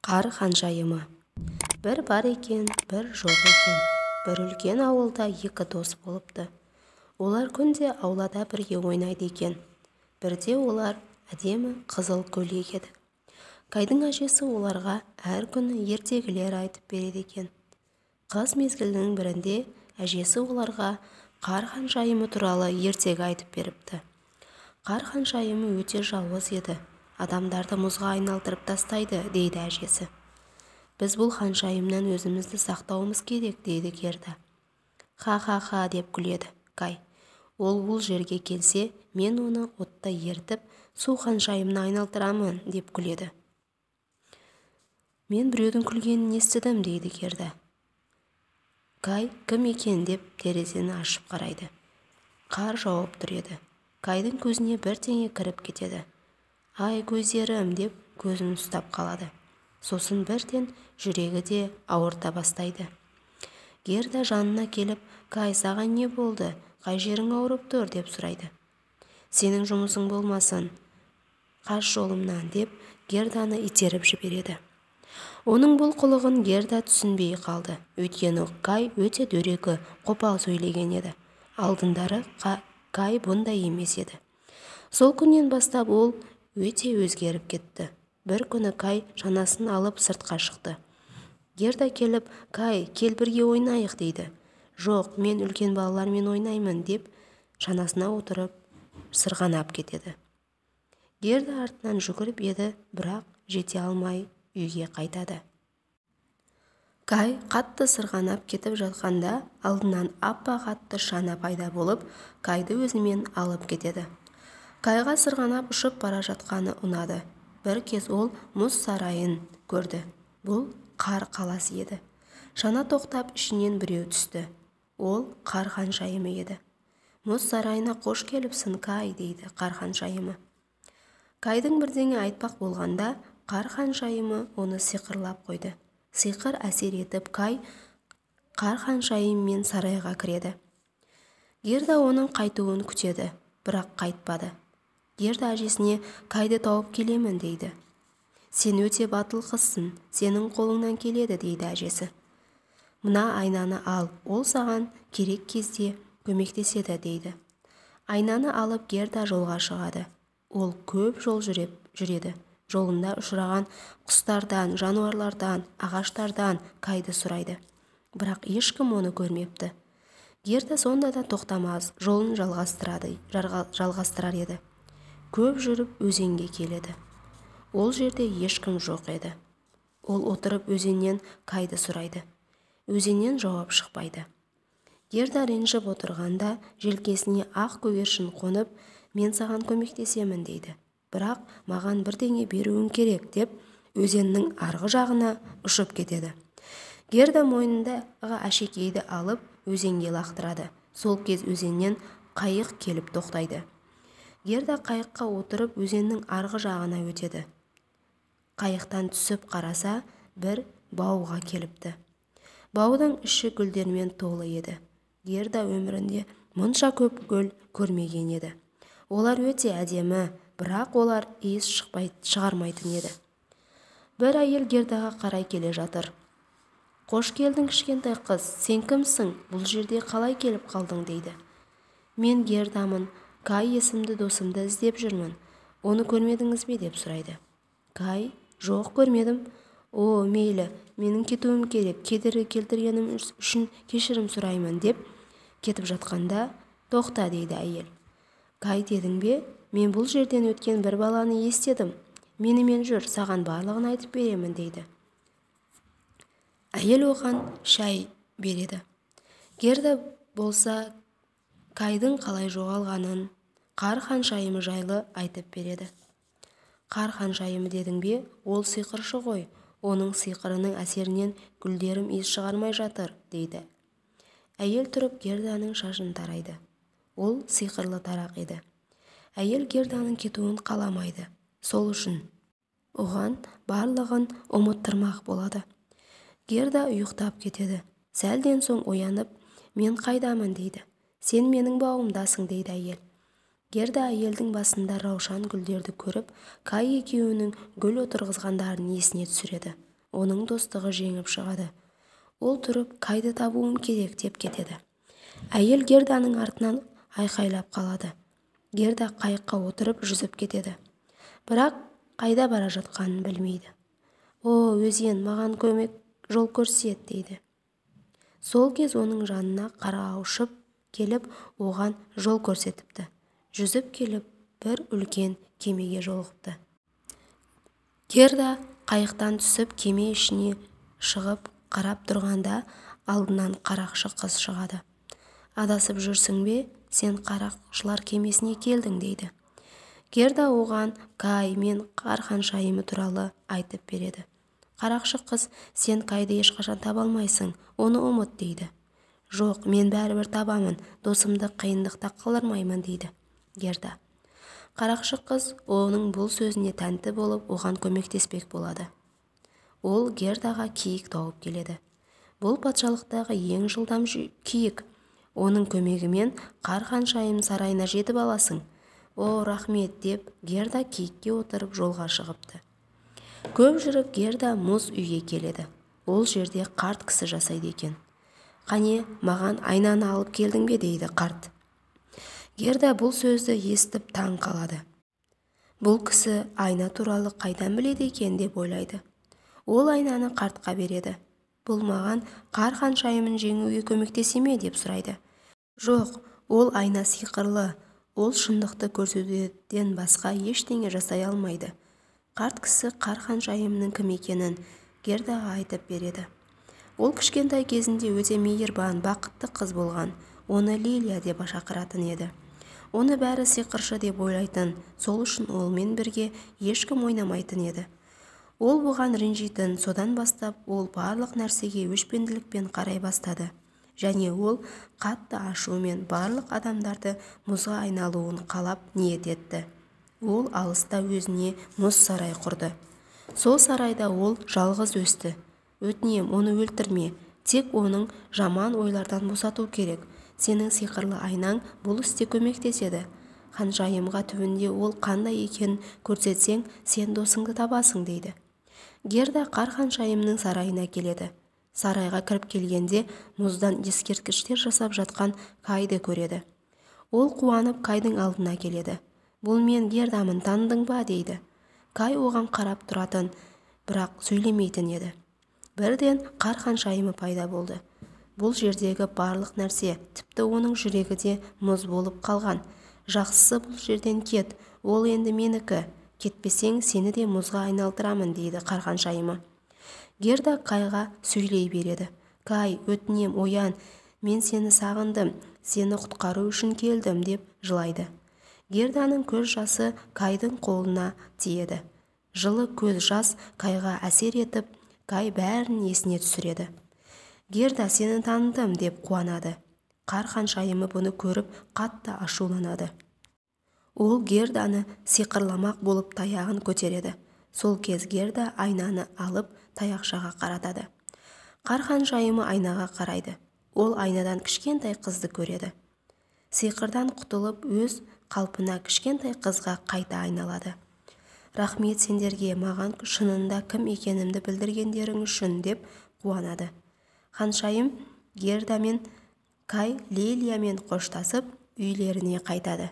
Қар ханшайымы. Бір бар екен, бір жоқ екен. Бір үлкен ауылда екі дос болыпты. Олар күнде аулада бірге ойнайды екен. Бірде олар әдемі қызыл көйлек еді. Кайдың әжесі оларға әр күні ертегілер айтып береді екен. Қыс мезгілінің бірінде әжесі оларға қар ханшайымы туралы ертегі айтып беріпті. Қар ханшайымы өте жауыз еді. Адамдарды мұзға айналдырып тастайды, дейді әжесі. Біз бұл ханшайымнан өзімізді сақтауымыз керек, дейді Герда. Ха-ха-ха деп күледі Кай. Ол бұл жерге келсе, мен оны отта ертіп, су ханшайымына айналдырамын, деп күледі. Мен біреудің күлгенін естідім, дейді Герда. Кай кім екен деп терезені ашып қарайды. Қар жауып тұр еді. Кайдың көзіне бірдеңе кіріп кетеді. Ай көздерім деп көзін ұстап қалады. Сосын бірден жүрегі де ауырта бастайды. Герда жанына келіп, Кай, саған не болды? Қай жерің ауырып тұр деп сұрайды. Сенің жұмысың болмасын, қаш жолымнан деп Герданы итеріп жібереді. Оның бұл қылығын Герда түсінбей қалды. Өйткені Кай өте дөрекі, қопал сөйлеген еді. Алдындары Кай бұндай емес еді. Сол күннен бастап ол өте өзгеріп кетті. Бір күні Кай шанасын алып сыртқа шықты. Герда келіп, Кай, кел бірге ойнайық, дейді. Жоқ, мен үлкен балалармен ойнаймын, деп шанасына отырып сырғанап кетеді. Герда артынан жүгіріп еді, бірақ жете алмай үйге қайтады. Кай қатты сырғанап кетіп жатқанда алдынан аппақ атты шана пайда болып, Кайды өзімен алып кетеді. Кайға сырғанап ұшып бара жатқаны ұнады. Бір кез ол мұз сарайын көрді. Бұл қар қаласы еді. Шана тоқтап ішінен біреу түсті. Ол қар ханшайымы еді. Мұз сарайына қош келіпсің, Кай, дейді қар ханшайымы. Кайдың бірдеңе айтпақ болғанда, қар ханшайымы оны сиқырлап қойды. Сиқыр әсер етіп, Кай қар ханшайыммен сарайға кіреді. Герда оның қайтуын күтеді, бірақ қайтпады. Герда әжесіне Кайды тауып келемін, дейді. Сен өте батыл қызсың, сенің қолыңнан келеді, дейді әжесі. Мына айнаны ал, ол саған керек кезде көмектеседі, дейді. Айнаны алып Герда жолға шығады. Ол көп жол жүреді. Жолында ұшыраған құстардан, жануарлардан, ағаштардан Кайды сұрайды. Бірақ ешкім оны көрмепті. Герда сонда да тоқтамаз, жолын жалғастырар еді. Көп жүріп өзенге келеді. Ол жерде ешкім жоқ еді. Ол отырып өзеннен Кайды сұрайды. Өзеннен жауап шықпайды. Герда ренжіп отырғанда желкесіне ақ көгершін қонып, мен саған көмектесемін, дейді. Бірақ маған бірдеңе беруің керек, деп өзеннің арғы жағына ұшып кетеді. Герда мойнындағы әшекейді алып өзенге лақтырады. Сол кез өзеннен қайық келіп тоқтайды. Герда қайыққа отырып өзеннің арғы жағына өтеді. Қайықтан түсіп қараса, бір бауға келіпті. Баудың іші гүлдермен толы еді. Герда өмірінде мұнша көп гүл көрмеген еді. Олар өте әдемі, бірақ олар иіс шығармайтын еді. Бір әйел Гердаға қарай келе жатыр. Қош келдің, кішкентай қыз, сен кімсің? Бұл жерде қалай келіп қалдың, дейді. Мен Гердамын, Кай есімді досымды іздеп жүрмін. Оны көрмедіңіз бе, деп сұрайды. Кай, жоқ, көрмедім. О, мейлі, менің кетуім керек, кедергі келтіргенім үшін кешірім сұраймын, деп кетіп жатқанда, тоқта, дейді әйел. Кай, дедің бе? Мен бұл жерден өткен бір баланы естедім. Менімен жүр, саған барлығын айтып беремін, дейді. Әйел оған шай береді. Герда болса Кайдың қалай жоғалғанын қар ханшайымы жайлы айтып береді. Қар ханшайымы дедің бе? Ол сиқыршы ғой. Оның сиқырының әсерінен гүлдерім иіс шығармай жатыр, дейді. Әйел тұрып Герданың шашын тарайды. Ол сиқырлы тарақ еді. Әйел Герданың кетуін қаламайды. Сол үшін оған барлығын ұмыттырмақ болады. Герда ұйықтап кетеді. Сәлден соң оянып, мен қайдамын, дейді. Сен менің бауымдасың, дейді әйел. Герда әйелдің басында раушан гүлдерді көріп, Кай екеуінің гүл отырғызғандарын есіне түсіреді. оның достығы жеңіп шығады. Ол тұрып Кайды табуым керек деп кетеді. Әйел Герданың артынан айқайлап қалады. Герда қайыққа отырып жүзіп кетеді. Бірақ қайда бара жатқанын білмейді. «О, өзен, маған көмек жол көрсет» дейді. Сол кез оның жанына қарға ұшып келіп, оған жол көрсетіпті. Жүзіп келіп, бір үлкен кемеге жолықты. Герда қайықтан түсіп кеме ішіне шығып қарап тұрғанда алдынан қарақшы қыз шығады. «Адасып жүрсің бе? Сен қарақшылар кемесіне келдің» дейді. Герда оған Кай мен қар ханшайымы туралы айтып береді. Қарақшы қыз: «Сен Кайды ешқашан таба алмайсың, оны ұмыт» дейді. «Жоқ, мен бәрібір табамын, досымды қиындықта қалдырмаймын» дейді Герда. Қарақшы қыз оның бұл сөзіне тәнті болып, оған көмектеспек болады. Ол Гердаға киік тауып келеді. Бұл патшалықтағы ең жылдам киік. Оның көмегімен қар ханшайым сарайына жетіп аласың. «О, рахмет» деп Герда киікке отырып жолға шығыпты. Көп жүріп Герда мұз үйге келеді. Ол жерде қарт кісі жасайды екен. «Қане, маған айнаны алып келдің бе?» дейді қарт. Герда бұл сөзді естіп таң қалады. Бұл кісі айна туралы қайдан біледі екен деп ойлайды. Ол айнаны қартқа береді. «Бұл маған қар ханшайымын жеңуге көмектесе ме?» деп сұрайды. «Жоқ, ол айна сиқырлы. Ол шындықты көрсетуден басқа ештеңе жасай алмайды». Қарт кісі қар ханшайымның кім екенін Гердаға айтып береді. Ол кішкентай кезінде өте мейірбан, бақытты қыз болған. Оны Лилия деп шақыратын еді. Оны бәрі сиқыршы деп ойлайтын, сол үшін олмен бірге ешкім ойнамайтын еді. Ол бұған ренжитін, содан бастап ол барлық нәрсеге өшпенділікпен қарай бастады. Және ол қатты ашумен барлық адамдарды мұзға айналуын қалап ниет етті. Ол алыста өзіне мұз сарай құрды. Сол сарайда ол жалғыз өсті. «Өтінем, оны өлтірме, тек оның жаман ойлардан босату керек. Сенің сиқырлы айнаң бұл істе көмектеседі. Ханшайымға түбінде ол қандай екенін көрсетсең, сен досыңды табасың» дейді. Герда қар ханшайымның сарайына келеді. Сарайға кіріп келгенде мұздан ескерткіштер жасап жатқан Кайды көреді. Ол қуанып Кайдың алдына келеді. «Бұл мен Гердамын, таныдың ба?» дейді. Кай оған қарап тұратын, бірақ сөйлемейтін еді. Бірден қар ханшайымы пайда болды. Бұл жердегі барлық нәрсе, тіпті оның жүрегі де мұз болып қалған. «Жақсысы бұл жерден кет, ол енді менікі. Кетпесең, сені де мұзға айналдырамын» дейді қар ханшайымы. Герда Кайға сөйлей береді. «Кай, өтінем, оян, мен сені сағындым, сені құтқару үшін келдім» деп жылайды. Герданың көз жасы Кайдың қолына тиеді. Жылы көз жас Кайға әсер етіп, Кай бәрін есіне түсіреді. «Герда, сені таныдым» деп қуанады. Қар ханшайымы бұны көріп қатты ашуланады. Ол Герданы сиқырламақ болып таяғын көтереді. Сол кез Герда айнаны алып таяқшаға қаратады. Қар ханшайымы айнаға қарайды. Ол айнадан кішкентай қызды көреді. Сиқырдан құтылып, өз қалпына кішкентай қызға қайта айналады. «Рахмет сендерге, маған шынында кім екенімді білдіргендерің үшін» деп қуанады. Ханшайым Герда мен Кай Лилиямен қоштасып үйлеріне қайтады.